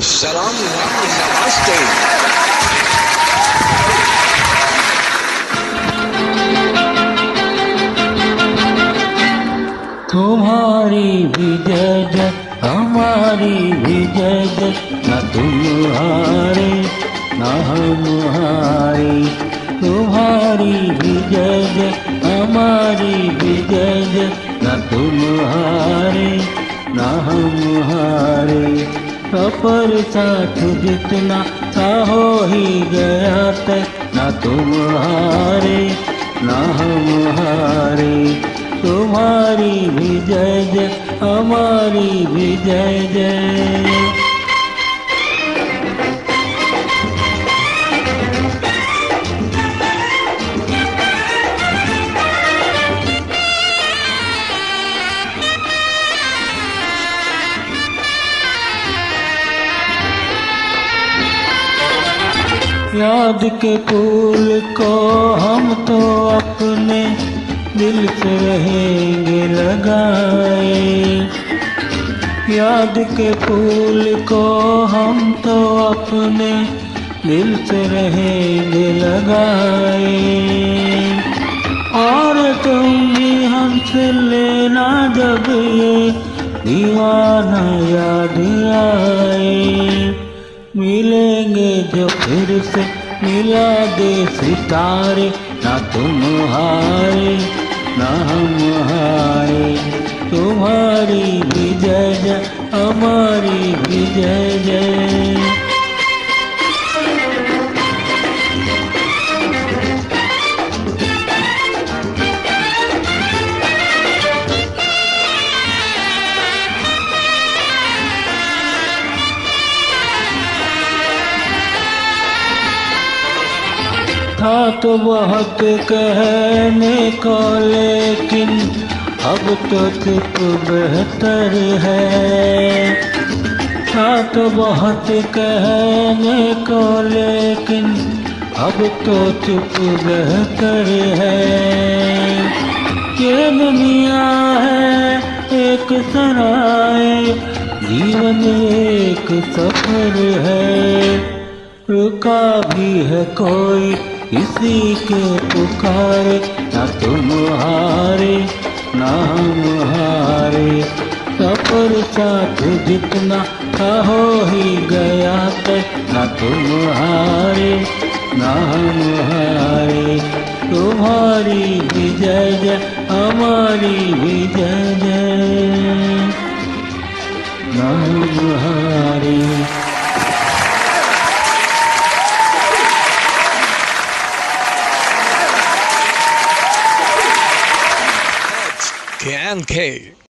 सलाम नमस्ते। तुम्हारी भी जय जय हमारी भी जय जय, न तुम हारे न हम हारे। तुम्हारी भी जय जय हमारी भी जय जय, न तुम हारे न हम हारे। सफर साथ जितना था हो ही गया तय, न तुम हारे न हम हारे। तुम्हारी भी जय जय हमारी भी जय जय। याद के फूल को हम तो अपने दिल से रहेंगे लगाए। याद के फूल को हम तो अपने दिल से रहेंगे लगाए। और तुम भी हमसे लेना जब ये दीवाना याद आए। मिलेंगे जो फिर से मिला दे सितारे, ना तुम हारे ना हम हारे। तुम्हारी भी जय जय हमारी भी जय जय। था तो बहुत कहने को लेकिन अब तो चुप बेहतर है। था तो बहुत कहने को लेकिन अब तो चुप बेहतर है। ये दुनिया है एक सराय, जीवन एक सफर है। रुका भी है कोई किसी के पुकारे, ना तुम हारे ना हम हारे। सफर साथ जितना था हो ही गया तय, ना तुम हारे ना हम हारे। तुम्हारी भी जय जय हमारी भी जय जय, ना हम हारे। KNK